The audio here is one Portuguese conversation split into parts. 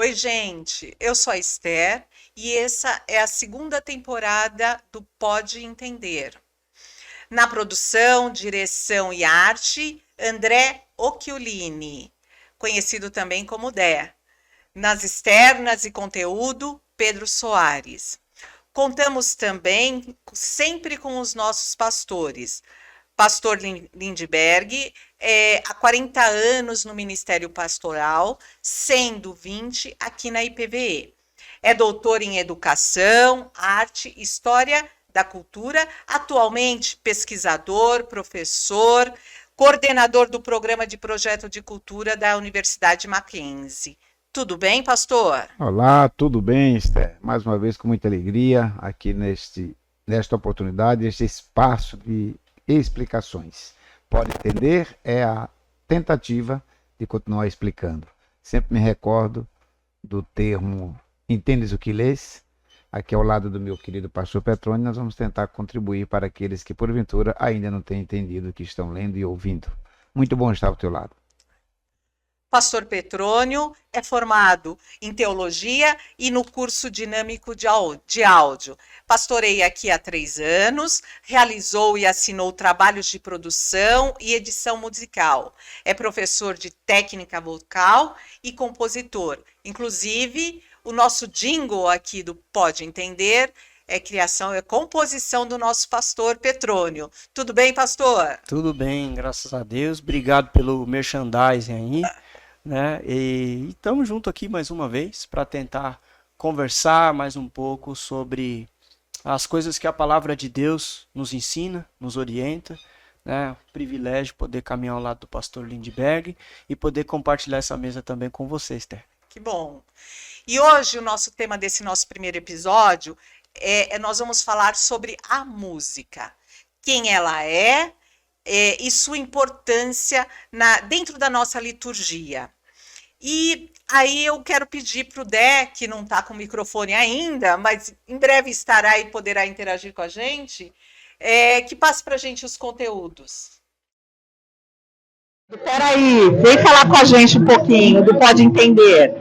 Oi, gente, eu sou a Esther e essa é a segunda temporada do Pode Entender. Na produção, direção e arte, André Occhiulini, conhecido também como Dé. Nas externas e conteúdo, Pedro Soares. Contamos também sempre com os nossos pastores. Pastor Lindbergh, há 40 anos no Ministério Pastoral, sendo 20 aqui na IPVE. É doutor em Educação, Arte, História da Cultura, atualmente pesquisador, professor, coordenador do Programa de Projeto de Cultura da Universidade Mackenzie. Tudo bem, pastor? Olá, tudo bem, Esther? Mais uma vez com muita alegria aqui nesta oportunidade, este espaço de explicações. Pode entender, é a tentativa de continuar explicando. Sempre me recordo do termo "entendes o que lês?". Aqui ao lado do meu querido pastor Petrônio, nós vamos tentar contribuir para aqueles que porventura ainda não têm entendido o que estão lendo e ouvindo. Muito bom estar ao teu lado. Pastor Petrônio é formado em teologia e no curso dinâmico de áudio. Pastorei aqui há 3 anos, realizou e assinou trabalhos de produção e edição musical. É professor de técnica vocal e compositor. Inclusive, o nosso jingle aqui do Pode Entender é composição do nosso pastor Petrônio. Tudo bem, pastor? Tudo bem, graças a Deus. Obrigado pelo merchandising aí. Né? E estamos juntos aqui mais uma vez para tentar conversar mais um pouco sobre as coisas que a palavra de Deus nos ensina, nos orienta, né? Privilégio poder caminhar ao lado do pastor Lindbergh e poder compartilhar essa mesa também com você, Esther. Que bom! E hoje o nosso tema desse nosso primeiro episódio nós vamos falar sobre a música, quem ela é, e sua importância dentro da nossa liturgia. E aí eu quero pedir para o Dé, que não está com o microfone ainda, mas em breve estará e poderá interagir com a gente, que passe para a gente os conteúdos. Peraí, vem falar com a gente um pouquinho do Pode Entender.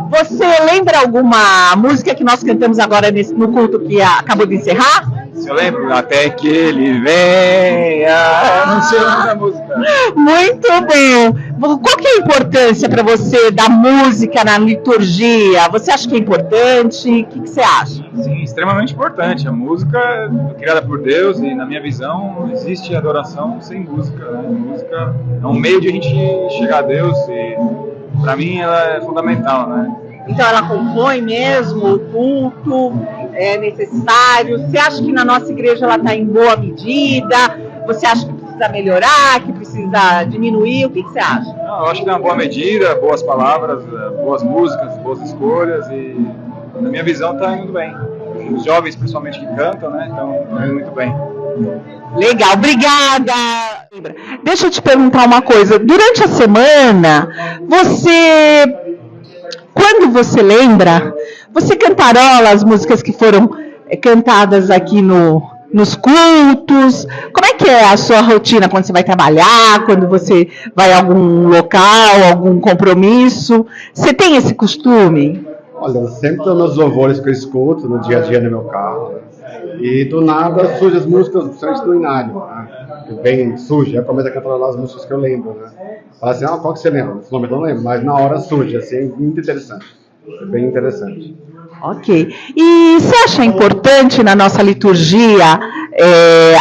Você lembra alguma música que nós cantamos agora no culto que acabou de encerrar? Eu lembro, até que ele venha. Não sei o nome da música. Muito bem. Qual que é a importância para você da música na liturgia? Você acha que é importante? O que você acha? Sim, extremamente importante. A música é criada por Deus e, na minha visão, não existe adoração sem música, né? A música é um meio de a gente chegar a Deus e, para mim, ela é fundamental, né? Então ela compõe mesmo o culto, é necessário. Você acha que na nossa igreja ela está em boa medida? Você acha que precisa melhorar, que precisa diminuir? O que você acha? Não, eu acho que tem uma boa medida, boas palavras, boas músicas, boas escolhas e, na minha visão, está indo bem. Os jovens, principalmente, que cantam, né? Então, está indo muito bem. Legal, obrigada. Deixa eu te perguntar uma coisa. Durante a semana, quando você lembra, você cantarola as músicas que foram cantadas aqui nos cultos? Como é que é a sua rotina quando você vai trabalhar, quando você vai a algum local, algum compromisso? Você tem esse costume? Olha, eu sempre estou nos louvores que eu escuto no dia a dia no meu carro. E do nada surgem as músicas, principalmente do Inário, né? Bem surge, eu começo a cantar as músicas que eu lembro, né? Fala assim, qual que você lembra? Esse nome eu não lembro, mas na hora surge, assim, muito interessante. É bem interessante. Ok. E você acha importante na nossa liturgia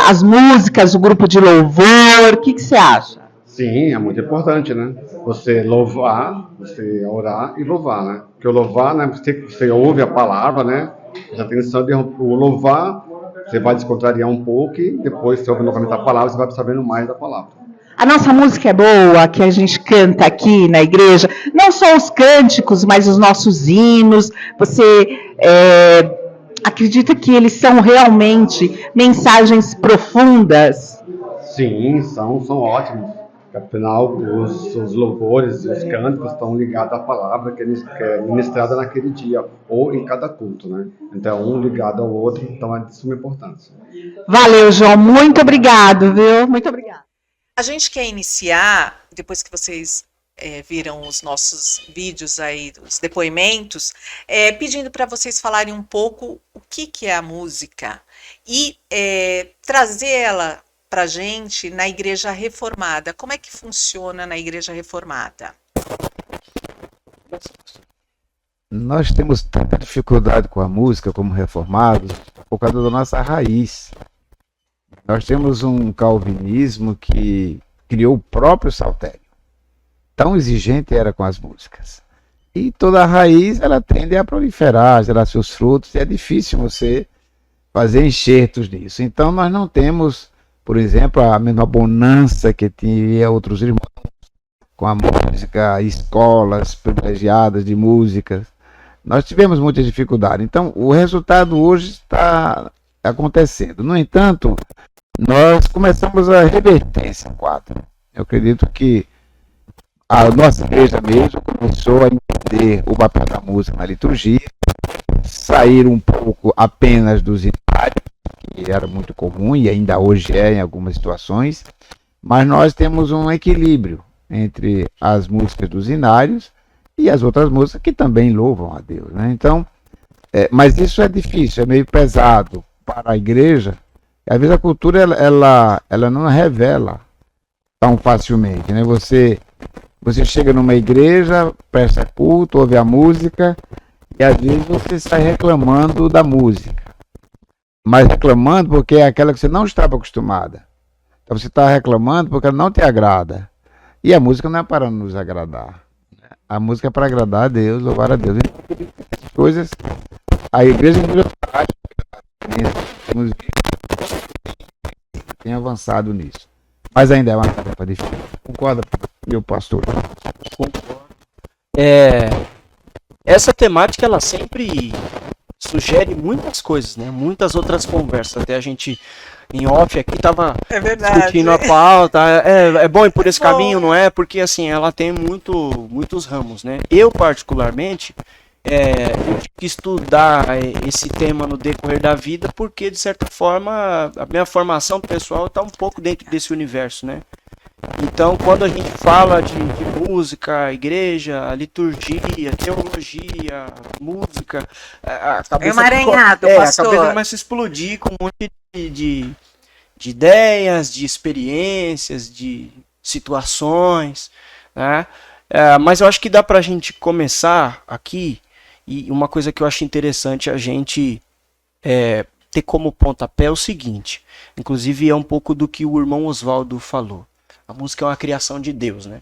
as músicas, o grupo de louvor? O que você acha? Sim, é muito importante, né? Você louvar, você orar e louvar, né? Porque o louvar, né? Você ouve a palavra, né? A atenção de o louvar, você vai descontrariar um pouco e depois você ouve novamente a palavra, você vai sabendo mais da palavra. A nossa música é boa, que a gente canta aqui na igreja, não só os cânticos, mas os nossos hinos. Você acredita que eles são realmente mensagens profundas? Sim, são ótimos. Afinal, os louvores e os cânticos estão ligados à palavra que é ministrada naquele dia, ou em cada culto, né? Então, um ligado ao outro, então é de suma importância. Valeu, João. Muito obrigado, viu? Muito obrigado. A gente quer iniciar, depois que vocês viram os nossos vídeos aí, os depoimentos, pedindo para vocês falarem um pouco o que é a música e trazer ela para a gente na Igreja Reformada. Como é que funciona na Igreja Reformada? Nós temos tanta dificuldade com a música como reformados por causa da nossa raiz. Nós temos um calvinismo que criou o próprio saltério. Tão exigente era com as músicas. E toda a raiz, ela tende a proliferar, gerar seus frutos, e é difícil você fazer enxertos nisso. Então nós não temos, por exemplo, a mesma bonança que tinha outros irmãos, com a música, escolas privilegiadas de músicas. Nós tivemos muita dificuldade. Então o resultado hoje está acontecendo. No entanto, nós começamos a reverter esse quadro. Eu acredito que a nossa igreja mesmo começou a entender o papel da música na liturgia, sair um pouco apenas dos hinários, que era muito comum e ainda hoje é em algumas situações, mas nós temos um equilíbrio entre as músicas dos hinários e as outras músicas que também louvam a Deus, né? Então, mas isso é difícil, é meio pesado para a igreja. Às vezes a cultura ela não revela tão facilmente, né? Você chega numa igreja, presta culto, ouve a música e às vezes você sai reclamando da música. Mas reclamando porque é aquela que você não estava acostumada. Então você está reclamando porque ela não te agrada. E a música não é para nos agradar. A música é para agradar a Deus, louvar a Deus. Essas coisas, a igreja tem avançado nisso. Mas ainda é uma tarefa difícil. Concorda, meu pastor? Concordo. Essa temática, ela sempre sugere muitas coisas, né? Muitas outras conversas. Até a gente, em off aqui, tava discutindo a pauta. É bom ir por esse caminho, não é? Porque, assim, ela tem muitos ramos, né? Eu, particularmente, eu tive que estudar esse tema no decorrer da vida, porque, de certa forma, a minha formação pessoal está um pouco dentro desse universo, né? Então, quando a gente fala de música, igreja, liturgia, teologia, música, a cabeça emaranhado, pastor. A cabeça começa a explodir com um monte de ideias, de experiências, de situações, né? Mas eu acho que dá para a gente começar aqui, e uma coisa que eu acho interessante a gente ter como pontapé o seguinte, inclusive é um pouco do que o irmão Oswaldo falou. A música é uma criação de Deus, né?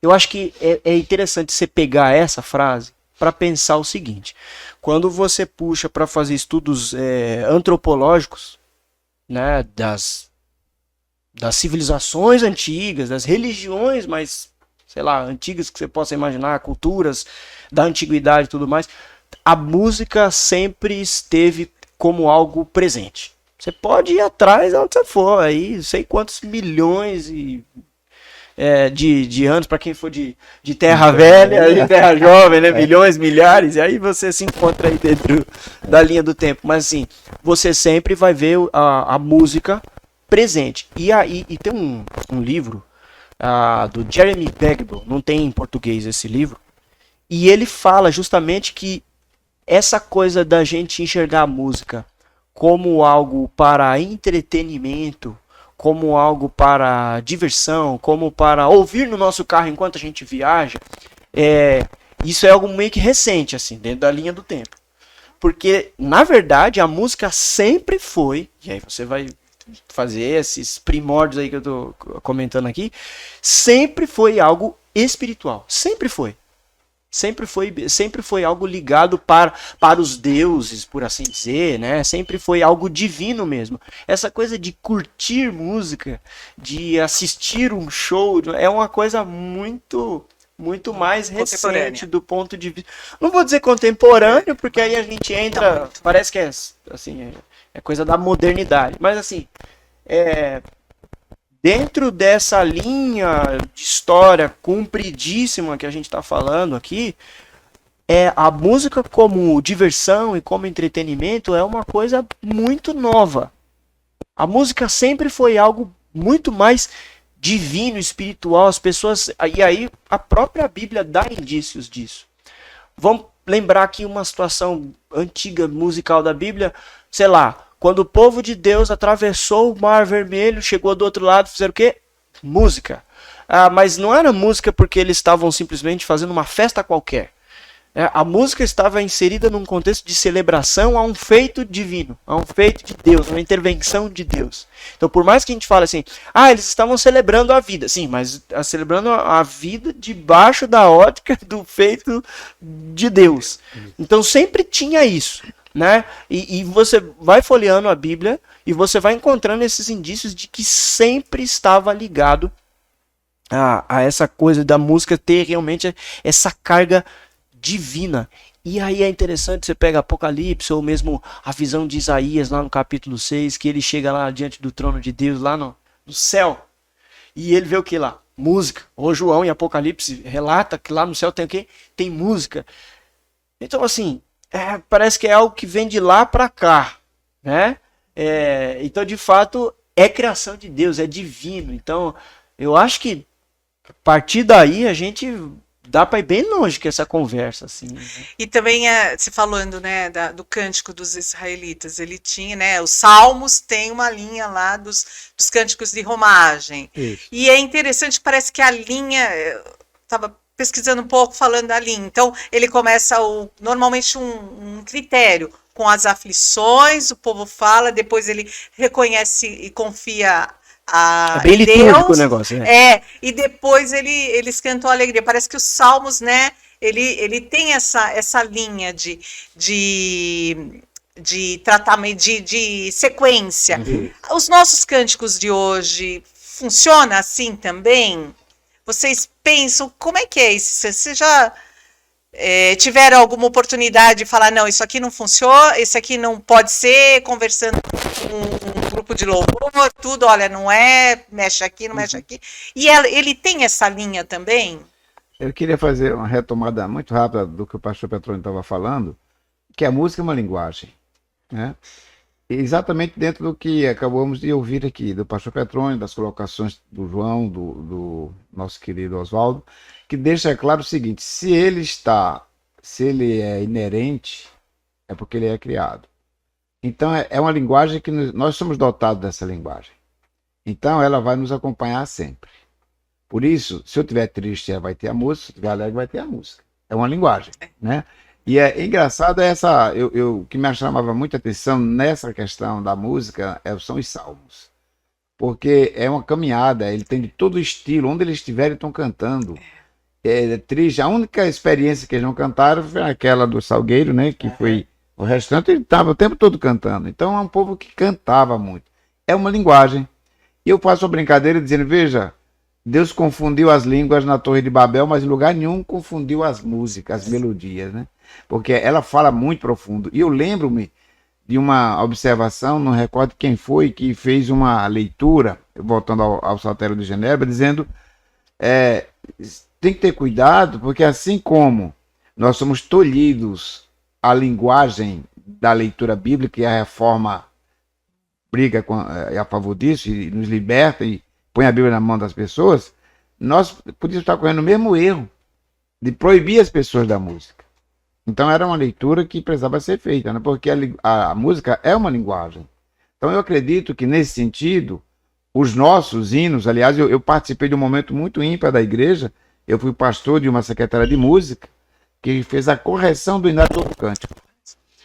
Eu acho que é interessante você pegar essa frase para pensar o seguinte. Quando você puxa para fazer estudos antropológicos, né, das civilizações antigas, das religiões mais, sei lá, antigas que você possa imaginar, culturas da antiguidade e tudo mais, a música sempre esteve como algo presente. Você pode ir atrás onde você for, aí sei quantos milhões de anos, para quem for de terra velha, de terra jovem, né? Milhões, milhares, e aí você se encontra aí dentro da linha do tempo. Mas assim, você sempre vai ver a música presente. E tem um livro do Jeremy Bagwell, não tem em português esse livro, e ele fala justamente que essa coisa da gente enxergar a música como algo para entretenimento, como algo para diversão, como para ouvir no nosso carro enquanto a gente viaja, isso é algo meio que recente, assim, dentro da linha do tempo. Porque, na verdade, a música sempre foi, e aí você vai fazer esses primórdios aí que eu tô comentando aqui, sempre foi algo espiritual, sempre foi. Sempre foi algo ligado para os deuses, por assim dizer, né? Sempre foi algo divino mesmo. Essa coisa de curtir música, de assistir um show, é uma coisa muito mais recente do ponto de vista. Não vou dizer contemporâneo, porque aí a gente entra, parece que é coisa da modernidade. Mas assim, dentro dessa linha de história compridíssima que a gente está falando aqui, a música como diversão e como entretenimento é uma coisa muito nova. A música sempre foi algo muito mais divino, espiritual, as pessoas... E aí a própria Bíblia dá indícios disso. Vamos lembrar aqui uma situação antiga musical da Bíblia, sei lá, quando o povo de Deus atravessou o Mar Vermelho, chegou do outro lado, fizeram o quê? Música. Mas não era música porque eles estavam simplesmente fazendo uma festa qualquer. A música estava inserida num contexto de celebração a um feito divino, a um feito de Deus, uma intervenção de Deus. Então, por mais que a gente fale assim, eles estavam celebrando a vida. Sim, mas celebrando a vida debaixo da ótica do feito de Deus. Então, sempre tinha isso, né? E você vai folheando a Bíblia e você vai encontrando esses indícios de que sempre estava ligado a essa coisa da música ter realmente essa carga divina. E aí é interessante, você pega Apocalipse ou mesmo a visão de Isaías lá no capítulo 6, que ele chega lá diante do trono de Deus lá no céu, e ele vê o que lá? Música. Ou João em Apocalipse relata que lá no céu tem o quê? Tem música. Então assim, parece que é algo que vem de lá para cá, né? Então de fato é criação de Deus, é divino. Então eu acho que a partir daí a gente dá para ir bem longe com essa conversa, assim. Né? E também, se falando, né, do cântico dos israelitas, ele tinha, né, os salmos tem uma linha lá dos cânticos de romagem. Isso. E é interessante, parece que a linha, estava pesquisando um pouco, falando da linha, então ele começa normalmente um critério, com as aflições, o povo fala, depois ele reconhece e confia é bem litúrgico Deus, o negócio, e depois eles cantam a alegria. Parece que os salmos, né, ele tem essa linha de tratamento, de sequência. Os nossos cânticos de hoje funciona assim também? Vocês pensam, como é que é isso? Vocês já tiveram alguma oportunidade de falar, não, isso aqui não funciona, isso aqui não pode ser, conversando com um grupo de louvor, tudo, olha, não mexe aqui, não mexe aqui. E ele tem essa linha também? Eu queria fazer uma retomada muito rápida do que o pastor Petrônio estava falando, que a música é uma linguagem, né? Exatamente dentro do que acabamos de ouvir aqui, do pastor Petrônio, das colocações do João, do nosso querido Oswaldo, que deixa claro o seguinte: se ele é inerente, é porque ele é criado. Então é uma linguagem que nós somos dotados dessa linguagem. Então ela vai nos acompanhar sempre. Por isso, se eu estiver triste, vai ter a música, se eu estiver alegre, vai ter a música. É uma linguagem, né? E é engraçado o que me chamava muita atenção nessa questão da música são os salmos. Porque é uma caminhada, ele tem de todo estilo, onde eles estiverem estão cantando. É triste, a única experiência que eles não cantaram foi aquela do Salgueiro, né? Que foi o restante, ele estava o tempo todo cantando. Então é um povo que cantava muito. É uma linguagem. E eu faço a brincadeira dizendo, veja, Deus confundiu as línguas na Torre de Babel, mas em lugar nenhum confundiu as músicas, as melodias, né? Porque ela fala muito profundo. E eu lembro-me de uma observação, não recordo quem foi, que fez uma leitura, voltando ao Saltério de Genebra, dizendo tem que ter cuidado, porque assim como nós somos tolhidos à linguagem da leitura bíblica, e a Reforma briga a favor disso, e nos liberta, e põe a Bíblia na mão das pessoas, nós podíamos estar correndo o mesmo erro de proibir as pessoas da música. Então era uma leitura que precisava ser feita, né? Porque a música é uma linguagem. Então eu acredito que nesse sentido, os nossos hinos, aliás, eu participei de um momento muito ímpar da igreja, eu fui pastor de uma secretária de música, que fez a correção do hinário do cântico.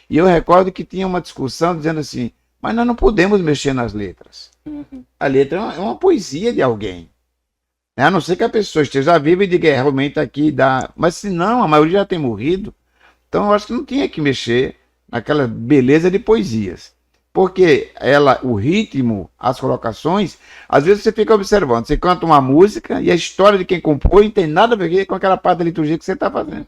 E eu recordo que tinha uma discussão dizendo assim, mas nós não podemos mexer nas letras. A letra é uma poesia de alguém. A não ser que a pessoa esteja viva e diga, realmente aqui dá. Mas se não, a maioria já tem morrido. Então eu acho que não tinha que mexer naquela beleza de poesias. Porque o ritmo, as colocações, às vezes você fica observando, você canta uma música e a história de quem compôs não tem nada a ver com aquela parte da liturgia que você está fazendo.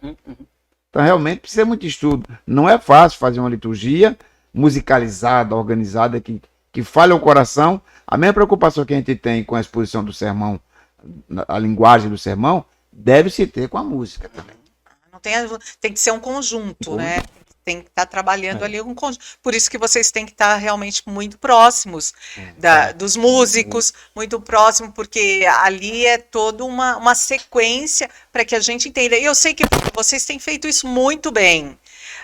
Então realmente precisa muito estudo. Não é fácil fazer uma liturgia musicalizada, organizada, que fale ao coração. A mesma preocupação que a gente tem com a exposição do sermão, a linguagem do sermão, deve se ter com a música também. Tem que ser um conjunto, né? tem que estar trabalhando ali um conjunto. Por isso que vocês têm que estar realmente muito próximos dos músicos, muito próximo, porque ali é toda uma sequência para que a gente entenda. E eu sei que vocês têm feito isso muito bem.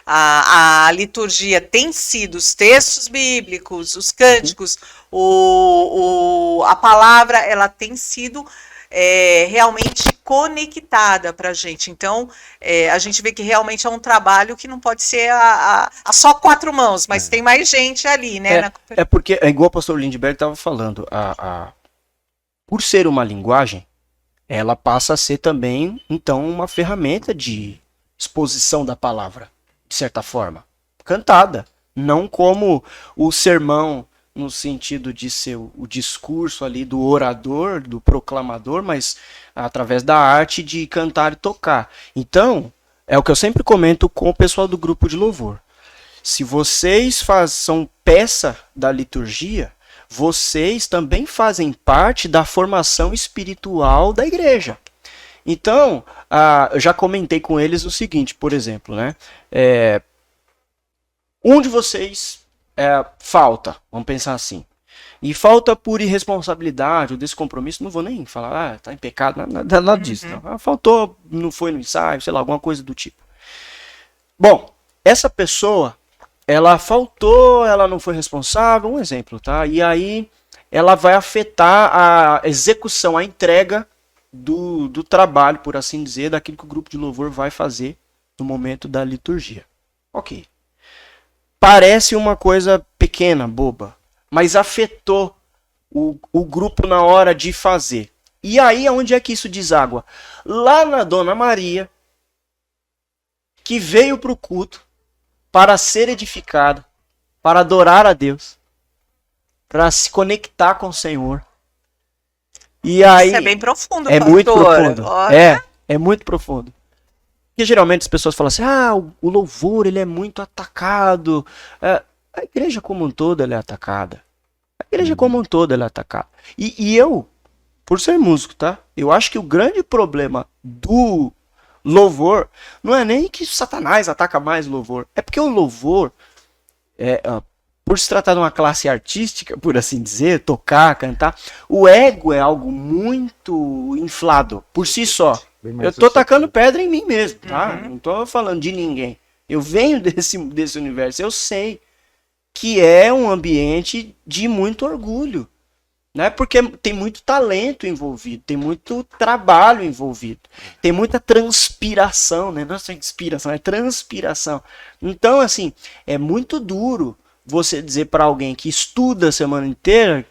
A liturgia tem sido os textos bíblicos, os cânticos, a palavra, ela tem sido realmente conectada para a gente. Então, a gente vê que realmente é um trabalho que não pode ser a só 4 mãos, mas tem mais gente ali, né? Porque, é igual o pastor Lindbergh estava falando, por ser uma linguagem, ela passa a ser também, então, uma ferramenta de exposição da palavra, de certa forma, cantada, não como o sermão no sentido de ser o discurso ali do orador, do proclamador, mas através da arte de cantar e tocar. Então, é o que eu sempre comento com o pessoal do grupo de louvor. Se vocês são peça da liturgia, vocês também fazem parte da formação espiritual da igreja. Então, eu já comentei com eles o seguinte, por exemplo, né? Um de vocês falta, vamos pensar assim, e falta por irresponsabilidade ou descompromisso, não vou nem falar, tá em pecado, nada disso, não. Faltou, não foi no ensaio, sei lá, alguma coisa do tipo. Bom, essa pessoa, ela faltou, ela não foi responsável, um exemplo, tá? E aí ela vai afetar a execução, a entrega do trabalho, por assim dizer, daquilo que o grupo de louvor vai fazer no momento da liturgia. Ok. Parece uma coisa pequena, boba, mas afetou o grupo na hora de fazer. E aí, onde é que isso deságua? Lá na Dona Maria, que veio para o culto para ser edificada, para adorar a Deus, para se conectar com o Senhor. E aí, isso é bem profundo, pastor. Muito profundo. Olha. É muito profundo. Porque geralmente as pessoas falam assim, o louvor ele é muito atacado. A igreja como um todo ela é atacada. A igreja como um todo ela é atacada. E eu, por ser músico, tá? Eu acho que o grande problema do louvor não é nem que Satanás ataca mais o louvor. É porque o louvor, por se tratar de uma classe artística, por assim dizer, tocar, cantar, o ego é algo muito inflado por si só. Eu tô tacando pedra em mim mesmo, tá? Não tô falando de ninguém. Eu venho desse universo, eu sei que é um ambiente de muito orgulho, né? Porque tem muito talento envolvido, tem muito trabalho envolvido, tem muita transpiração, né? Não é só inspiração, é transpiração. Então, assim, é muito duro você dizer para alguém que estuda a semana inteira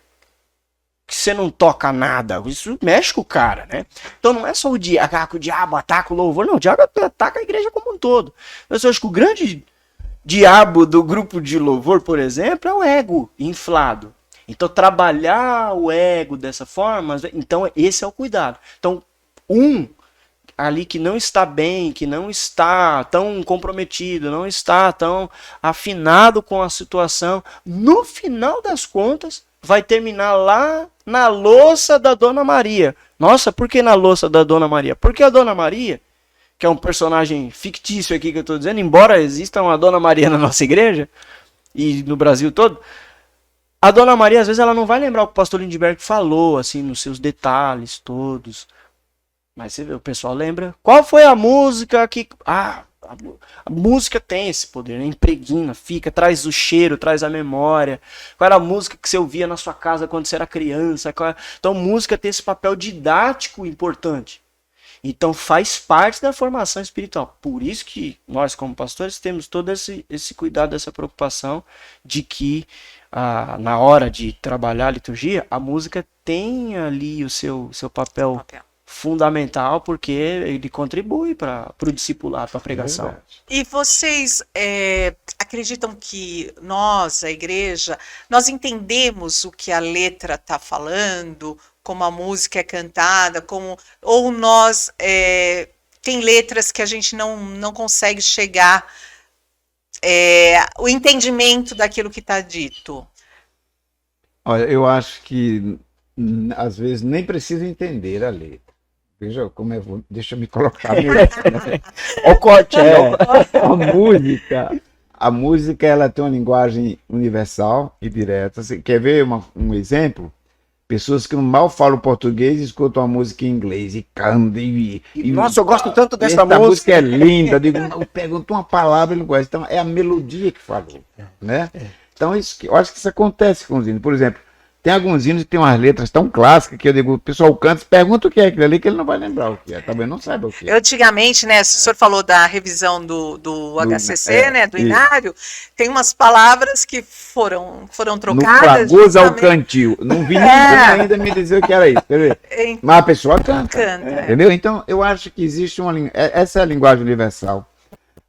que você não toca nada. Isso mexe com o cara, né? Então não é só o diabo ataca o louvor, não, o diabo ataca a igreja como um todo. Eu acho que o grande diabo do grupo de louvor, por exemplo, é o ego inflado. Então trabalhar o ego dessa forma, então esse é o cuidado. Então ali que não está bem, que não está tão comprometido, não está tão afinado com a situação, no final das contas vai terminar lá na louça da Dona Maria. Nossa, por que na louça da Dona Maria? Porque a Dona Maria, que é um personagem fictício aqui que eu estou dizendo, embora exista uma Dona Maria na nossa igreja e no Brasil todo, a Dona Maria, às vezes, ela não vai lembrar o que o pastor Lindbergh falou, assim, nos seus detalhes todos. Mas você vê, o pessoal lembra. Qual foi a música que... A música tem esse poder, né? Impregna, fica, traz o cheiro, traz a memória. Qual era a música que você ouvia na sua casa quando você era criança? Então, música tem esse papel didático importante. Então, faz parte da formação espiritual. Por isso que nós, como pastores, temos todo esse cuidado, essa preocupação de que, na hora de trabalhar a liturgia, a música tem ali o seu papel fundamental, porque ele contribui para o discipulado, para a pregação. E vocês acreditam que nós, a igreja, nós entendemos o que a letra está falando, como a música é cantada, ou nós tem letras que a gente não consegue chegar o entendimento daquilo que está dito? Olha, eu acho que às vezes nem precisa entender a letra. Veja como deixa eu me colocar mesmo. O corte A música, A música ela tem uma linguagem universal e direta. Você quer ver um exemplo? Pessoas que mal falam português escutam a música em inglês e cantam. Nossa, eu gosto tanto dessa essa música. música é linda. Eu digo, eu pergunto uma palavra e não conhece. Então é a melodia que falou, né? Então eu acho que isso acontece com os hinos. Por exemplo, tem alguns hinos que tem umas letras tão clássicas que eu digo, o pessoal canta, pergunta o que é aquilo ali, que ele não vai lembrar o que é. Também não sabe o que é. Antigamente, né, o senhor falou da revisão do HCC, né, do isso. Inário, tem umas palavras que foram No trocadas. Fragoso ao justamente- cantil. Não vi ninguém ainda me dizer o que era isso. Quer ver? em- Mas a pessoa canta. Canta. Entendeu? Então, eu acho que existe essa é a linguagem universal.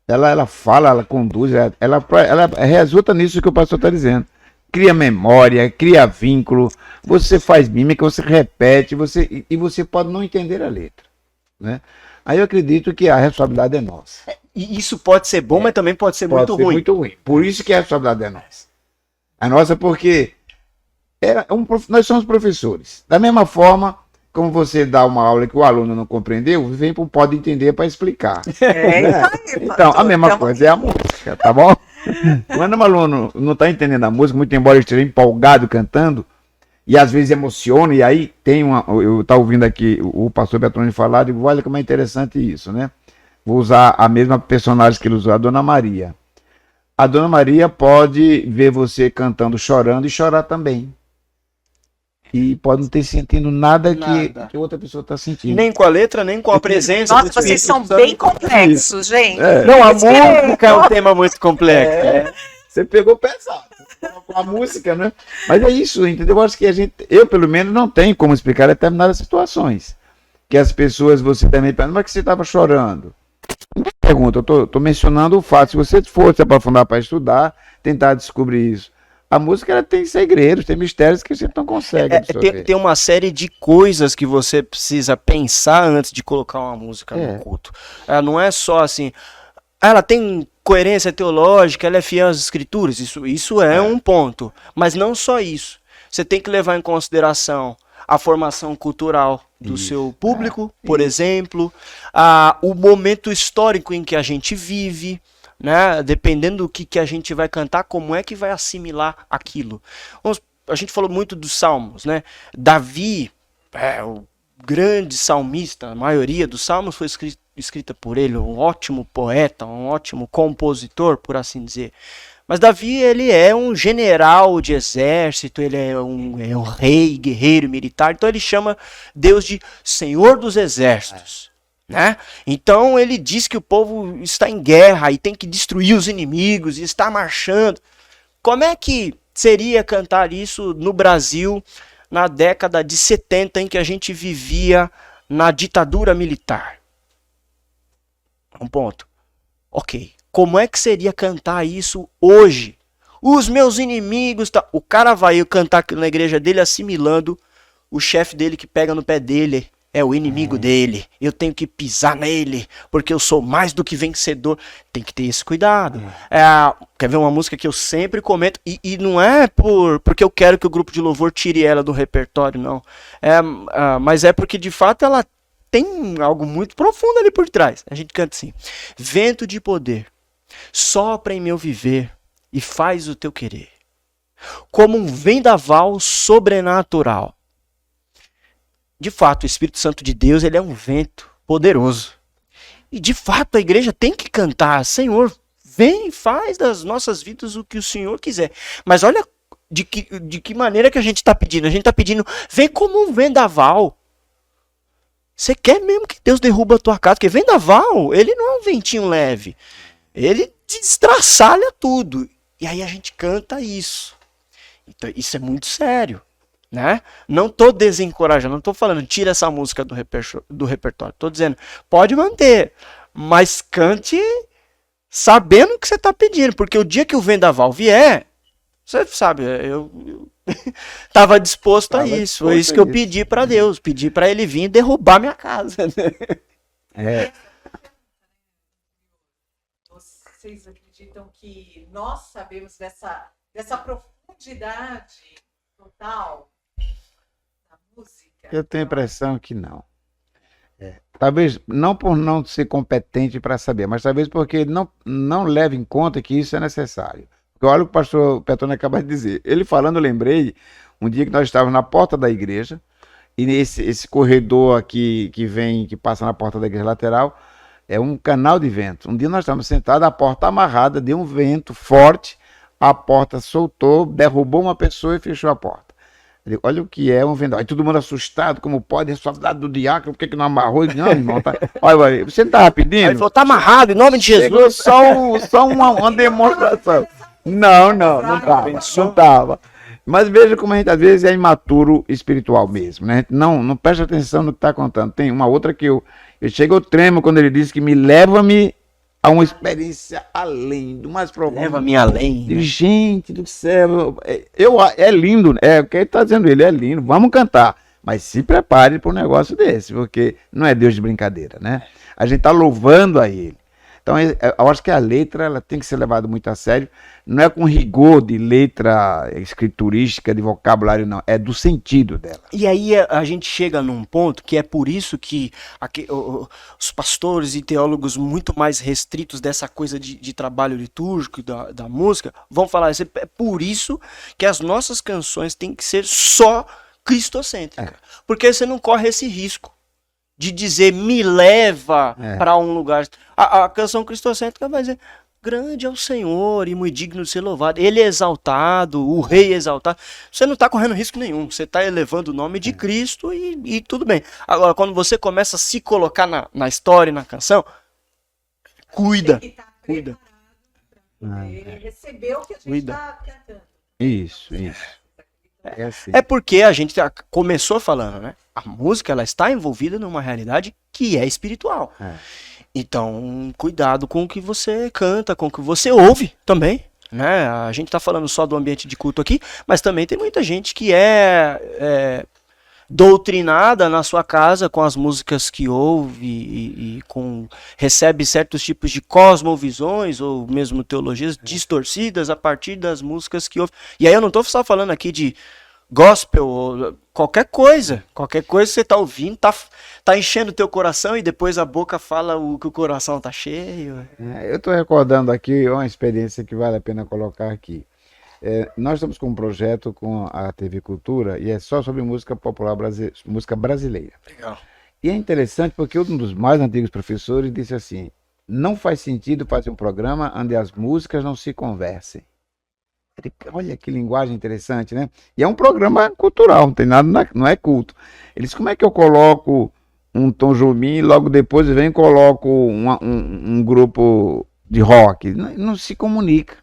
Ela fala, ela conduz, ela resulta nisso que o pastor está dizendo. Cria memória, cria vínculo, você faz mímica, você repete, e você pode não entender a letra, né? Aí eu acredito que a responsabilidade é nossa. E isso pode ser bom, mas também pode ser muito ruim. Muito ruim. Por isso que a responsabilidade é nossa. A nossa porque nós somos professores. Da mesma forma, como você dá uma aula que o aluno não compreendeu, vem para o Pode Entender para explicar. É, Né? Então, a mesma coisa é a música, tá bom? Quando um aluno não está entendendo a música, muito embora ele esteja empolgado cantando, e às vezes emociona, e aí eu estava ouvindo aqui o pastor Bertone falar, digo, olha como é interessante isso, né? Vou usar a mesma personagem que ele usou, a Dona Maria. A Dona Maria pode ver você cantando, chorando e chorar também. E pode não ter sentindo nada. Que outra pessoa está sentindo. Nem com a letra, nem com a presença. Nossa, do vocês Espírito são Santo. bem complexos, gente. Não, a música é um tema muito complexo. Você pegou pesado com a música, né? Mas é isso, entendeu? Eu acho que eu pelo menos não tenho como explicar determinadas situações. Que as pessoas, você também pergunta, mas que você estava chorando? Não pergunta, eu tô mencionando o fato. Se você for se aprofundar para estudar, tentar descobrir isso. A música ela tem segredos, tem mistérios que a gente não consegue absorver. Tem uma série de coisas que você precisa pensar antes de colocar uma música no culto. Não é só assim, ela tem coerência teológica, ela é fiel às escrituras, isso é um ponto. Mas não só isso. Você tem que levar em consideração a formação cultural do seu público, por exemplo, o momento histórico em que a gente vive, né? Dependendo do que a gente vai cantar, como é que vai assimilar aquilo. A gente falou muito dos salmos, né? Davi, o grande salmista, a maioria dos salmos foi escrita por ele, um ótimo poeta, um ótimo compositor, por assim dizer. Mas Davi, ele é um general de exército, ele é um rei, guerreiro, militar, então ele chama Deus de Senhor dos Exércitos. Né? Então ele diz que o povo está em guerra e tem que destruir os inimigos e está marchando. Como é que seria cantar isso no Brasil na década de 70 em que a gente vivia na ditadura militar? Um ponto. Ok. Como é que seria cantar isso hoje? Os meus inimigos... O cara vai cantar na igreja dele assimilando o chefe dele que pega no pé dele. É o inimigo dele. Eu tenho que pisar nele, porque eu sou mais do que vencedor. Tem que ter esse cuidado. Quer ver uma música que eu sempre comento? E não é porque eu quero que o grupo de louvor tire ela do repertório, não. Mas é porque, de fato, ela tem algo muito profundo ali por trás. A gente canta assim. Vento de poder, sopra em meu viver e faz o teu querer. Como um vendaval sobrenatural. De fato, o Espírito Santo de Deus, ele é um vento poderoso. E de fato, a igreja tem que cantar, Senhor, vem e faz das nossas vidas o que o Senhor quiser. Mas olha de que maneira que a gente está pedindo. A gente está pedindo, vem como um vendaval. Você quer mesmo que Deus derruba a tua casa? Porque vendaval, ele não é um ventinho leve. Ele destraçalha tudo. E aí a gente canta isso. Então, isso é muito sério. Né? Não estou desencorajando, não estou falando tira essa música do repertório. Estou dizendo, pode manter, mas cante sabendo o que você está pedindo. Porque o dia que o vendaval vier, você sabe, eu estava disposto a isso. Foi isso que eu pedi para Deus. Pedi para ele vir derrubar minha casa. Vocês acreditam que nós sabemos dessa profundidade total da música? Eu tenho a impressão que não. Talvez não por não ser competente para saber, mas talvez porque não leva em conta que isso é necessário. Porque olha o que o pastor Petrone acaba de dizer. Ele falando, eu lembrei, um dia que nós estávamos na porta da igreja, e esse corredor aqui que passa na porta da igreja lateral, é um canal de vento. Um dia nós estávamos sentados, a porta amarrada, deu um vento forte, a porta soltou, derrubou uma pessoa e fechou a porta. Ele, olha o que é um vendaval. Aí todo mundo assustado, como pode, é soldado do diácono, por que não amarrou? Ele, não, irmão, tá... olha, você não estava pedindo? Aí ele falou, tá amarrado, em nome de Jesus. Só uma demonstração. Não estava. Mas veja como a gente às vezes é imaturo espiritual mesmo, né? Não presta atenção no que está contando. Tem uma outra que eu chego ao tremo quando ele diz que leva-me a uma experiência além, do mais profundo. Leva-me além. Né? Gente do céu, é lindo, o que ele está dizendo, ele é lindo, vamos cantar. Mas se prepare para um negócio desse, porque não é Deus de brincadeira, né? A gente está louvando a ele. Então, eu acho que a letra ela tem que ser levada muito a sério. Não é com rigor de letra escriturística, de vocabulário, não. É do sentido dela. E aí a gente chega num ponto que é por isso que os pastores e teólogos muito mais restritos dessa coisa de trabalho litúrgico da música vão falar isso. É por isso que as nossas canções têm que ser só cristocêntricas. Porque você não corre esse risco de dizer, me leva para um lugar. A canção cristocêntrica vai dizer, grande é o Senhor e muito digno de ser louvado. Ele é exaltado, o rei é exaltado. Você não está correndo risco nenhum. Você está elevando o nome de Cristo e tudo bem. Agora, quando você começa a se colocar na história e na canção, cuida. Cuida. Receber o que a gente está cantando. Isso. É assim. É porque a gente começou falando, né? A música ela está envolvida numa realidade que é espiritual. Então, cuidado com o que você canta, com o que você ouve também. Né? A gente está falando só do ambiente de culto aqui, mas também tem muita gente que é doutrinada na sua casa com as músicas que ouve e recebe certos tipos de cosmovisões ou mesmo teologias distorcidas a partir das músicas que ouve. E aí eu não estou só falando aqui de gospel ou qualquer coisa que você está ouvindo, tá enchendo o teu coração e depois a boca fala o que o coração tá cheio. Eu estou recordando aqui uma experiência que vale a pena colocar aqui. Nós estamos com um projeto com a TV Cultura e é só sobre música popular música brasileira. Legal. E é interessante porque um dos mais antigos professores disse assim, não faz sentido fazer um programa onde as músicas não se conversem. Olha que linguagem interessante, né? E é um programa cultural, não tem nada, não é culto. Ele disse, como é que eu coloco um Tom Jobim e logo depois vem e coloco um grupo de rock? Não se comunica.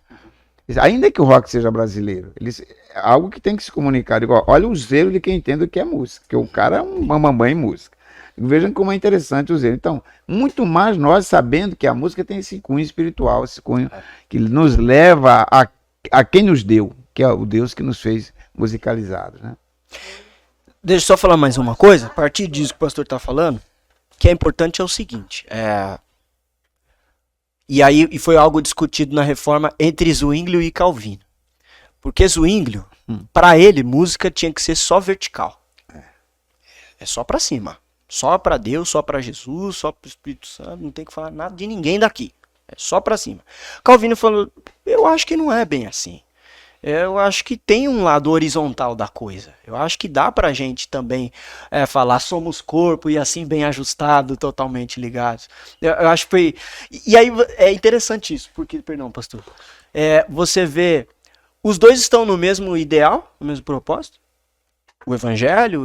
Ainda que o rock seja brasileiro, é algo que tem que se comunicar. Igual, olha o zelo de quem entende o que é música, porque o cara é um bambambam em música. Vejam como é interessante o zelo. Então, muito mais nós sabendo que a música tem esse cunho espiritual, esse cunho que nos leva a quem nos deu, que é o Deus que nos fez musicalizados. Né? Deixa eu só falar mais uma coisa, a partir disso que o pastor está falando, que é importante é o seguinte, e foi algo discutido na reforma entre Zwinglio e Calvino. Porque Zwinglio, para ele, música tinha que ser só vertical. É só para cima. Só para Deus, só para Jesus, só para o Espírito Santo, não tem que falar nada de ninguém daqui. É só para cima. Calvino falou, eu acho que não é bem assim. Eu acho que tem um lado horizontal da coisa. Eu acho que dá pra gente também falar somos corpo e assim bem ajustado, totalmente ligados. Eu acho que foi... E aí é interessante isso, porque, perdão, pastor, você vê, os dois estão no mesmo ideal, no mesmo propósito, o evangelho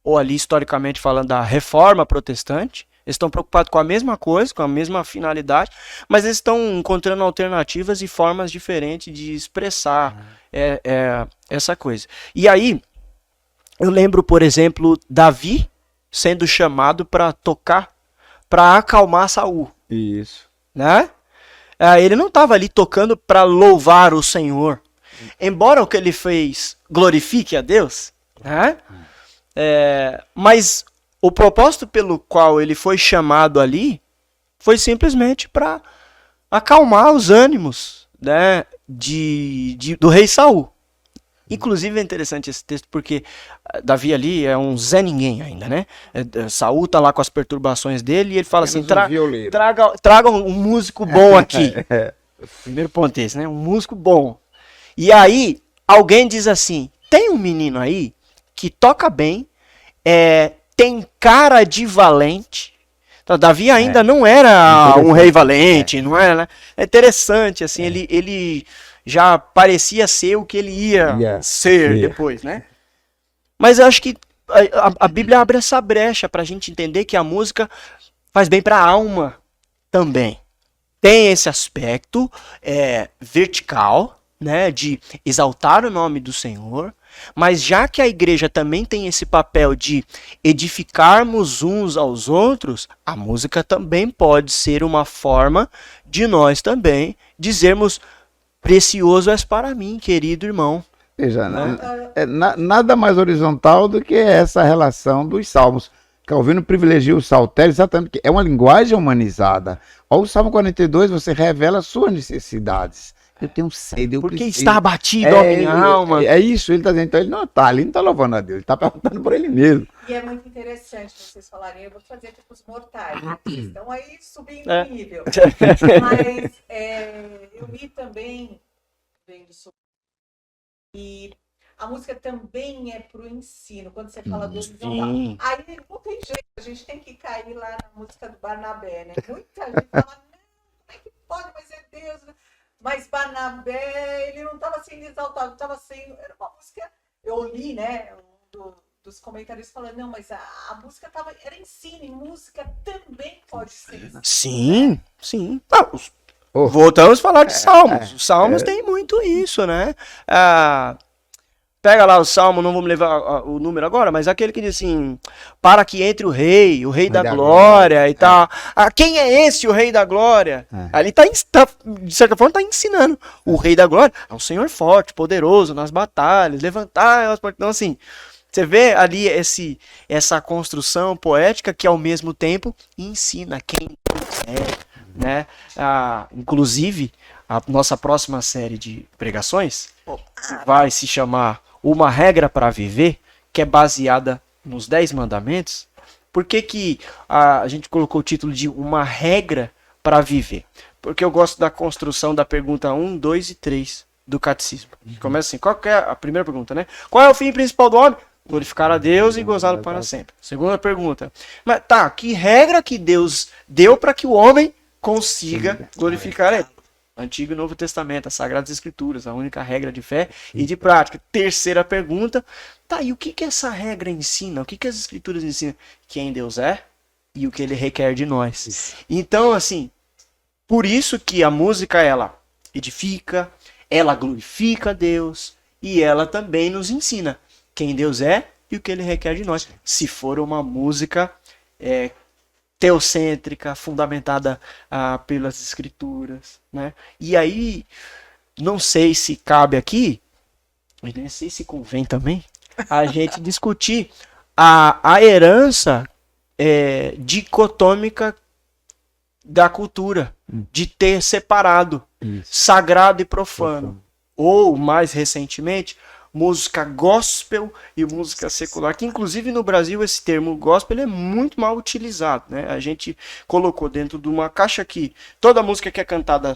ou ali historicamente falando da reforma protestante. Eles estão preocupados com a mesma coisa, com a mesma finalidade, mas eles estão encontrando alternativas e formas diferentes de expressar essa coisa. E aí, eu lembro, por exemplo, Davi sendo chamado para tocar, para acalmar Saul. Isso. Né? Ele não estava ali tocando para louvar o Senhor. Embora o que ele fez glorifique a Deus, né? Mas o propósito pelo qual ele foi chamado ali foi simplesmente para acalmar os ânimos, né, do rei Saul. Inclusive é interessante esse texto porque Davi ali é um Zé Ninguém ainda, né? Saul tá lá com as perturbações dele e ele fala assim, traga um músico bom aqui. Primeiro ponto é esse, né? Um músico bom. E aí, alguém diz assim, tem um menino aí que toca bem, tem cara de valente. Então, Davi ainda não era um rei valente, não era, né? É interessante, assim, ele já parecia ser o que ele ia ser depois, né? Mas eu acho que a Bíblia abre essa brecha para a gente entender que a música faz bem para a alma também. Tem esse aspecto vertical, né, de exaltar o nome do Senhor, mas já que a igreja também tem esse papel de edificarmos uns aos outros, a música também pode ser uma forma de nós também dizermos: precioso és para mim, querido irmão. Veja, nada mais horizontal do que essa relação dos salmos. Calvino privilegia o saltério exatamente porque é uma linguagem humanizada. Ao Salmo 42 você revela suas necessidades. Eu tenho sede, porque está abatido a minha alma. É isso, ele está dizendo. Então ele não está ali, não está louvando a Deus, ele está perguntando por ele mesmo. E é muito interessante vocês falarem, eu vou fazer tipo os mortais, né? Estão aí subindo o nível. Mas eu li também, vendo sobre, e a música também é para o ensino, quando você fala do horizontal. Aí não tem jeito, a gente tem que cair lá na música do Barnabé, né? Muita gente fala, não, como é que pode, mas é Deus, né? Mas Barnabé, ele não estava sendo exaltado, estava sendo... Era uma música... Eu li, né, dos comentários falando, não, mas a música era ensino, e música também pode ser ensino. Sim, né? Sim. Voltamos a falar de Salmos. Os Salmos têm muito isso, né? Pega lá o Salmo, não vamos levar o número agora, mas aquele que diz assim, para que entre o rei da glória e tal. Quem é esse, o rei da glória? Ali de certa forma está ensinando. O rei da glória é um senhor forte, poderoso nas batalhas, levantar as portas. Então assim, você vê ali essa construção poética que ao mesmo tempo ensina quem é, né? Inclusive, a nossa próxima série de pregações vai se chamar Uma Regra para Viver, que é baseada nos 10 mandamentos. Por que a gente colocou o título de Uma Regra para Viver? Porque eu gosto da construção da pergunta 1, 2 e 3 do catecismo. Começa assim, qual que é a primeira pergunta, né? Qual é o fim principal do homem? Glorificar a Deus e gozá-lo para sempre. Segunda pergunta, mas que regra que Deus deu para que o homem consiga glorificar ele? Antigo e Novo Testamento, as Sagradas Escrituras, a única regra de fé e de prática. Terceira pergunta, e o que essa regra ensina? O que as Escrituras ensinam? Quem Deus é e o que Ele requer de nós. Isso. Então, assim, por isso que a música, ela edifica, ela glorifica a Deus e ela também nos ensina quem Deus é e o que Ele requer de nós. Se for uma música teocêntrica, fundamentada pelas escrituras, né? E aí, não sei se cabe aqui, mas nem sei se convém também, a gente discutir a herança dicotômica da cultura, de ter separado sagrado e profano. Ou, mais recentemente, música gospel e música secular, que inclusive no Brasil esse termo gospel é muito mal utilizado, né? A gente colocou dentro de uma caixa que toda música que é cantada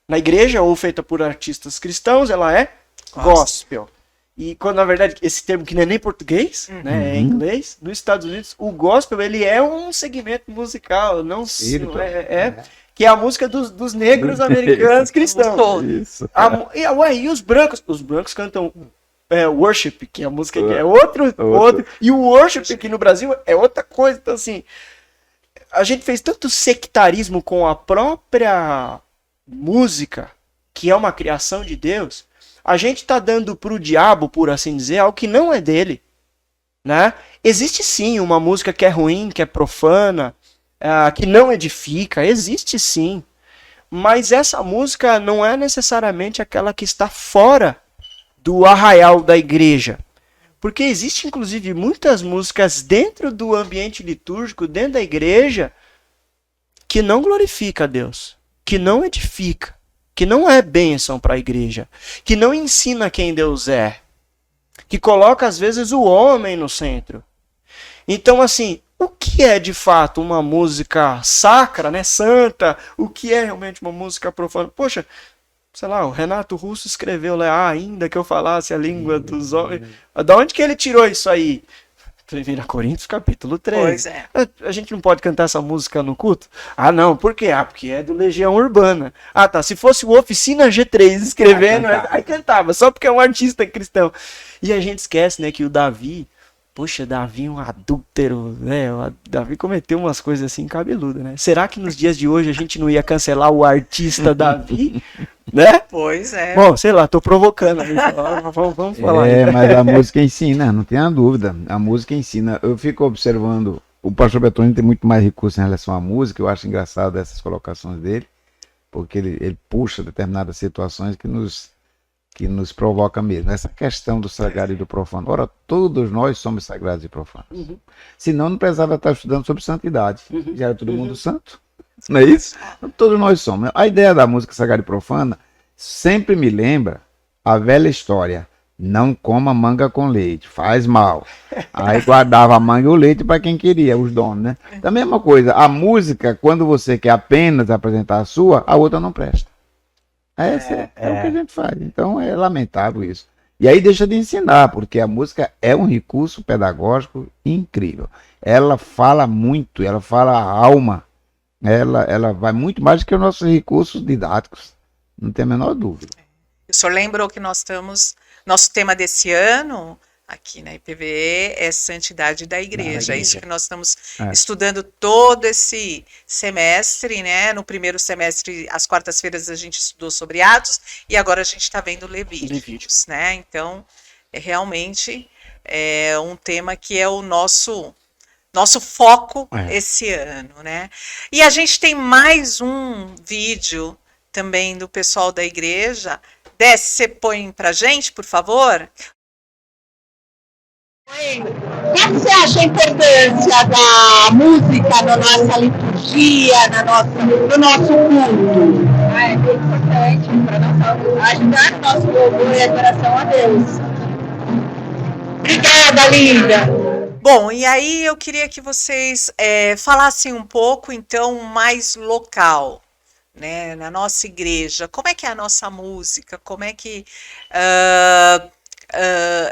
na igreja ou feita por artistas cristãos, ela é gospel. E quando na verdade esse termo que não é nem português, né, é inglês, nos Estados Unidos o gospel ele é um segmento musical, não que é a música dos negros americanos cristãos. Isso. E os brancos cantam worship, que a música é outro. E o worship aqui no Brasil é outra coisa. Então, assim, a gente fez tanto sectarismo com a própria música, que é uma criação de Deus, a gente está dando para o diabo, por assim dizer, algo que não é dele. Né? Existe sim uma música que é ruim, que é profana, que não edifica, existe sim. Mas essa música não é necessariamente aquela que está fora do arraial da igreja. Porque existe, inclusive, muitas músicas dentro do ambiente litúrgico, dentro da igreja, que não glorifica a Deus, que não edifica, que não é bênção para a igreja, que não ensina quem Deus é. que coloca às vezes o homem no centro. Então, assim, o que é de fato uma música sacra, né, santa? O que é realmente uma música profana? Poxa, sei lá, o Renato Russo escreveu lá, ainda que eu falasse a língua dos homens. Da onde que ele tirou isso aí? 1 Coríntios capítulo 13. Pois é. A gente não pode cantar essa música no culto? Ah, não, por quê? Ah, porque é do Legião Urbana. Ah, tá, se fosse o Oficina G3 escrevendo, aí cantava, só porque é um artista cristão. E a gente esquece, né, que o Davi, poxa, Davi é um adúltero, né? O Davi cometeu umas coisas assim cabeludas, né? Será que nos dias de hoje a gente não ia cancelar o artista Davi? Né? Pois é. Bom, sei lá, tô provocando. Vamos falar aí. Mas a música ensina, não tenha dúvida. A música ensina. Eu fico observando, o pastor Bettoni tem muito mais recurso em relação à música. Eu acho engraçado essas colocações dele, porque ele puxa determinadas situações que nos provoca mesmo. Essa questão do sagrado e do profano. Ora, todos nós somos sagrados e profanos. Senão não precisava estar estudando sobre santidade. Já era todo mundo santo. Não é isso? Todos nós somos. A ideia da música sagrada e profana sempre me lembra a velha história. Não coma manga com leite, faz mal. Aí guardava a manga e o leite para quem queria, os donos, né? Da mesma coisa, a música, quando você quer apenas apresentar a sua, a outra não presta. É o que a gente faz. Então é lamentável isso. E aí deixa de ensinar, porque a música é um recurso pedagógico incrível. Ela fala muito, ela fala a alma. Ela vai muito mais do que os nossos recursos didáticos. Não tem a menor dúvida. O senhor lembrou que nós estamos... Nosso tema desse ano, aqui na IPVE, é Santidade da Igreja. É isso que nós estamos estudando todo esse semestre, né? No primeiro semestre, às quartas-feiras, a gente estudou sobre Atos, e agora a gente está vendo Levíticos, né? Então, realmente é um tema que é o nosso foco esse ano, né? E a gente tem mais um vídeo também do pessoal da igreja. Desce, você põe pra gente, por favor? Qual você acha a importância da música na nossa liturgia, no nosso culto? É muito importante para ajudar o nosso louvor e adoração a Deus. Obrigada, linda! Bom, e aí eu queria que vocês falassem um pouco, então, mais local, né, na nossa igreja. Como é que é a nossa música? Como é que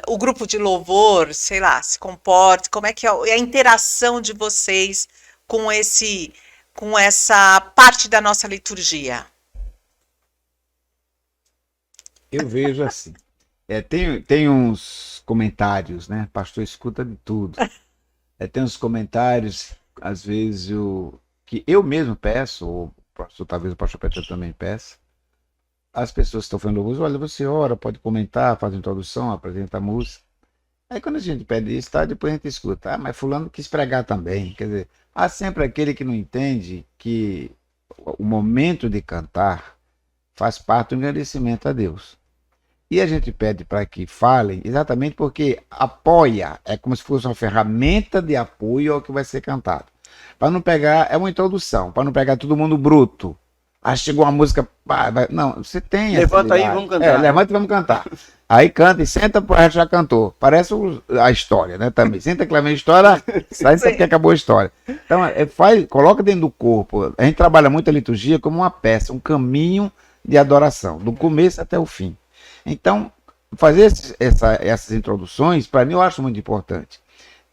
o grupo de louvor, sei lá, se comporta? Como é que é a interação de vocês com essa parte da nossa liturgia? Eu vejo assim. Tem uns comentários, né? Pastor escuta de tudo. Tem uns comentários, às vezes, que eu mesmo peço, ou talvez o pastor Petro também peça. As pessoas que estão fazendo louvor, olha, você ora, pode comentar, faz a introdução, apresenta a música. Aí quando a gente pede isso, depois a gente escuta. Ah, mas fulano quis pregar também. Quer dizer, há sempre aquele que não entende que o momento de cantar faz parte do engrandecimento a Deus. E a gente pede para que falem exatamente porque apoia, é como se fosse uma ferramenta de apoio ao que vai ser cantado. Para não pegar, é uma introdução, para não pegar todo mundo bruto. Ah, chegou uma música, não, você tem levanta aí, vamos cantar. Levanta e vamos cantar. Aí canta e senta, o resto já cantou. Parece a história, né, também. Senta que lá vem a história, sai sabe que acabou a história. Então, coloca dentro do corpo. A gente trabalha muito a liturgia como uma peça, um caminho de adoração, do começo até o fim. Então, fazer essas introduções, para mim, eu acho muito importante.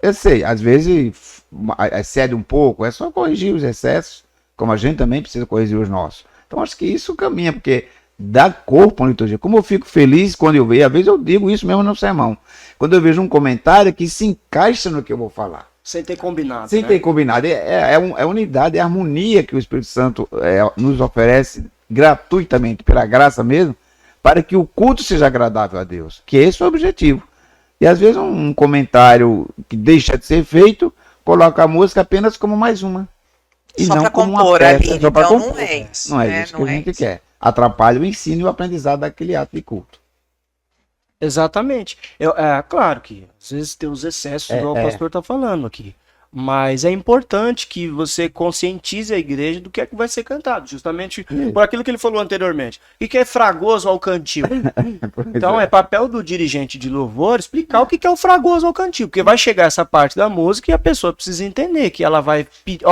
Eu sei, às vezes excede um pouco, é só corrigir os excessos, como a gente também precisa corrigir os nossos. Então, acho que isso caminha, porque dá corpo à liturgia. Como eu fico feliz quando eu vejo, às vezes eu digo isso mesmo no sermão, quando eu vejo um comentário que se encaixa no que eu vou falar. Sem ter combinado. Sem ter combinado. É unidade, é harmonia que o Espírito Santo nos oferece gratuitamente, pela graça mesmo, para que o culto seja agradável a Deus, que esse é o objetivo. E às vezes um comentário que deixa de ser feito, coloca a música apenas como mais uma. E só não para como compor uma peça, ali, só então compor. não é isso. Não é isso que a gente quer. Atrapalha o ensino e o aprendizado daquele ato de culto. Exatamente. Claro que às vezes tem os excessos, igual o pastor está falando aqui. Mas é importante que você conscientize a igreja do que é que vai ser cantado, justamente por aquilo que ele falou anteriormente. O que é fragoso ao cantil? Então é papel do dirigente de louvor explicar o que é o fragoso ao cantil, porque vai chegar essa parte da música e a pessoa precisa entender que ela vai pedir,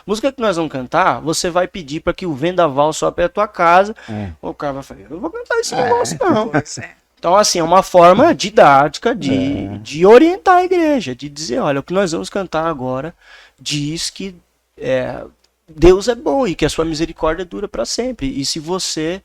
música que nós vamos cantar, você vai pedir para que o vendaval sopre a tua casa. O cara vai falar, eu não vou cantar esse negócio não. Pois é. Então, assim, é uma forma didática de orientar a igreja, de dizer, olha, o que nós vamos cantar agora diz que Deus é bom e que a sua misericórdia dura para sempre. E se você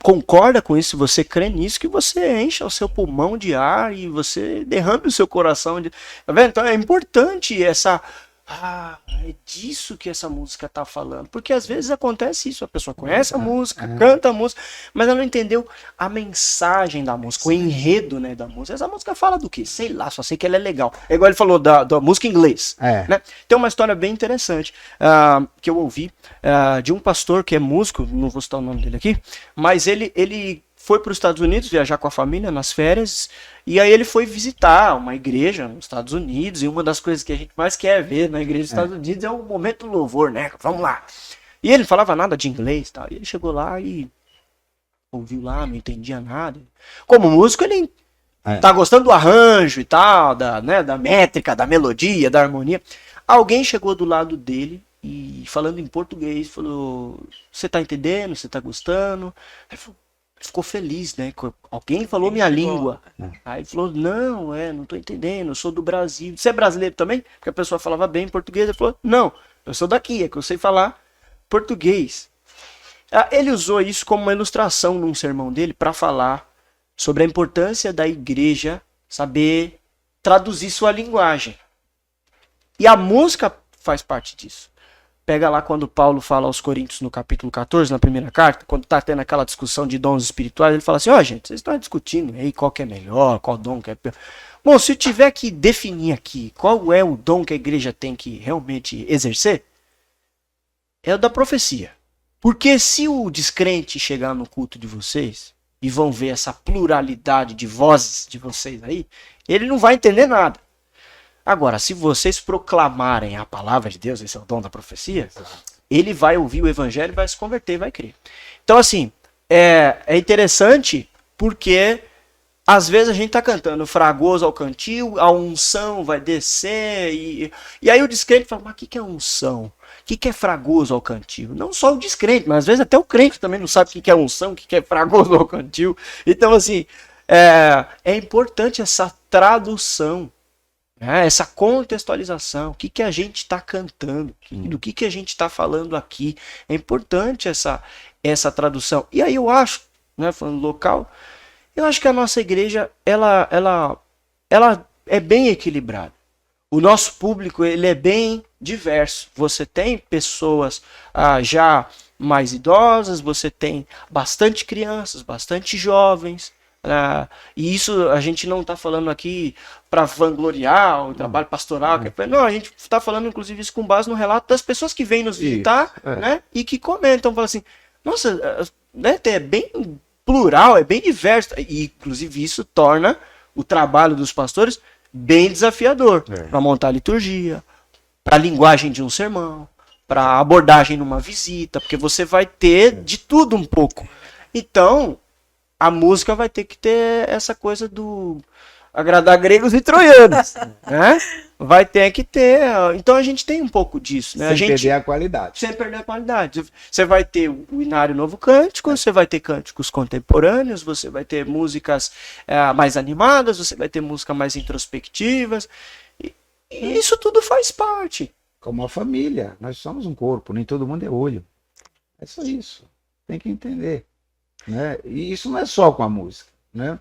concorda com isso, se você crê nisso, que você encha o seu pulmão de ar e você derrame o seu coração. Tá vendo? Então, é importante essa... é disso que essa música tá falando. Porque às vezes acontece isso, a pessoa conhece a música, canta a música, mas ela não entendeu a mensagem da música, o enredo, né, da música. Essa música fala do quê? Sei lá, só sei que ela é legal. É igual ele falou da música em inglês. Né? Tem uma história bem interessante que eu ouvi de um pastor que é músico, não vou citar o nome dele aqui, mas ele foi para os Estados Unidos viajar com a família nas férias, e aí ele foi visitar uma igreja nos Estados Unidos, e uma das coisas que a gente mais quer ver na igreja dos Estados Unidos é o momento do louvor, né? Vamos lá. E ele não falava nada de inglês, tal. E ele chegou lá e ouviu lá, não entendia nada. Como músico, ele tá gostando do arranjo e tal, da métrica, da melodia, da harmonia. Alguém chegou do lado dele e falando em português, falou, você tá entendendo? Você tá gostando? Ele falou, ficou feliz, né? Alguém falou minha língua. Aí ele falou, não tô entendendo, eu sou do Brasil. Você é brasileiro também? Porque a pessoa falava bem português. Ele falou, não, eu sou daqui, é que eu sei falar português. Ele usou isso como uma ilustração num sermão dele para falar sobre a importância da igreja saber traduzir sua linguagem. E a música faz parte disso. Pega lá quando Paulo fala aos Coríntios no capítulo 14, na primeira carta, quando está tendo aquela discussão de dons espirituais, ele fala assim, gente, vocês estão discutindo aí qual que é melhor, qual dom que é pior. Bom, se eu tiver que definir aqui qual é o dom que a igreja tem que realmente exercer, é o da profecia. Porque se o descrente chegar no culto de vocês e vão ver essa pluralidade de vozes de vocês aí, ele não vai entender nada. Agora, se vocês proclamarem a palavra de Deus, esse é o dom da profecia, ele vai ouvir o evangelho, vai se converter, vai crer. Então, assim, é interessante porque às vezes a gente tá cantando fragoso ao cantil, a unção vai descer, e aí o descrente fala, mas o que é unção? O que é fragoso ao cantil? Não só o descrente, mas às vezes até o crente também não sabe o que é unção, o que é fragoso ao cantil. Então, assim, é importante essa tradução. Essa contextualização, o que a gente está cantando, do que a gente está falando aqui. É importante essa tradução. E aí eu acho, né, falando local, eu acho que a nossa igreja ela é bem equilibrada. O nosso público ele é bem diverso. Você tem pessoas já mais idosas, você tem bastante crianças, bastante jovens. E isso a gente não está falando aqui para vangloriar o trabalho pastoral. Não, a gente está falando inclusive isso com base no relato das pessoas que vêm nos visitar, né, e que comentam, falam assim, nossa, né, é bem plural, é bem diverso. E inclusive isso torna o trabalho dos pastores bem desafiador para montar a liturgia, para a linguagem de um sermão, para a abordagem numa visita, porque você vai ter de tudo um pouco. Então a música vai ter que ter essa coisa do agradar gregos e troianos, né? Vai ter que ter. Então a gente tem um pouco disso, né? Sem perder a qualidade. Sem perder a qualidade. Você vai ter o Inário Novo Cântico, você vai ter cânticos contemporâneos, você vai ter músicas mais animadas, você vai ter músicas mais introspectivas. E isso tudo faz parte. Como a família, nós somos um corpo, nem todo mundo é olho. É só isso. Tem que entender. Né? E isso não é só com a música, né?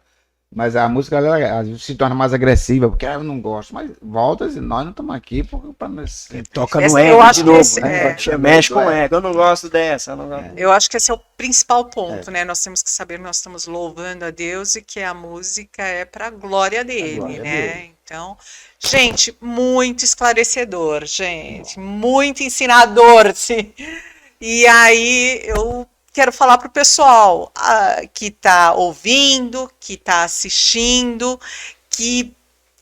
Mas a música ela se torna mais agressiva, porque eu não gosto, mas volta e nós não estamos aqui para nós. Toca no ego de novo, né? Mexe com o ego, eu não gosto dessa. Eu acho que esse é o principal ponto, né? Nós temos que saber que nós estamos louvando a Deus e que a música é para a glória dele, né? Então, gente, muito esclarecedor, gente, muito ensinador. E aí eu quero falar para o pessoal que está ouvindo, que está assistindo, que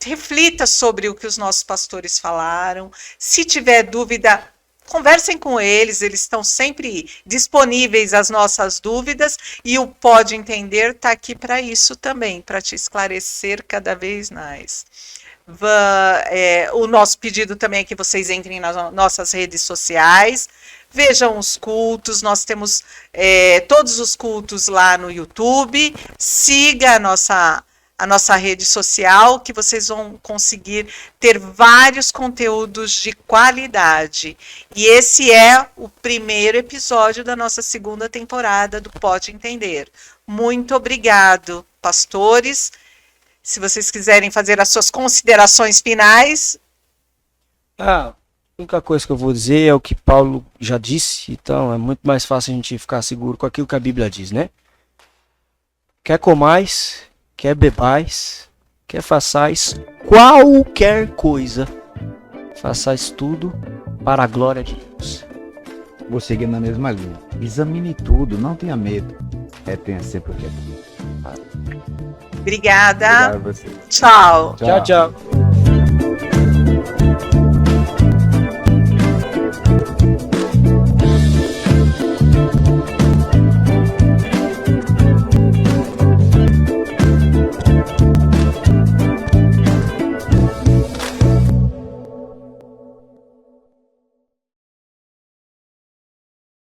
reflita sobre o que os nossos pastores falaram. Se tiver dúvida, conversem com eles, eles estão sempre disponíveis às nossas dúvidas, e o Pode Entender está aqui para isso também, para te esclarecer cada vez mais. O nosso pedido também é que vocês entrem nas nossas redes sociais, vejam os cultos, nós temos todos os cultos lá no YouTube, siga a nossa rede social, que vocês vão conseguir ter vários conteúdos de qualidade. E esse é o primeiro episódio da nossa segunda temporada do Pode Entender. Muito obrigado, pastores. Se vocês quiserem fazer as suas considerações finais. A única coisa que eu vou dizer é o que Paulo já disse, então é muito mais fácil a gente ficar seguro com aquilo que a Bíblia diz, né? Quer comais, quer bebais, quer façais qualquer coisa, façais tudo para a glória de Deus. Vou seguir na mesma linha. Examine tudo, não tenha medo. Tenha sempre o que é bom. Obrigada. Obrigado a você. Tchau. Tchau, tchau.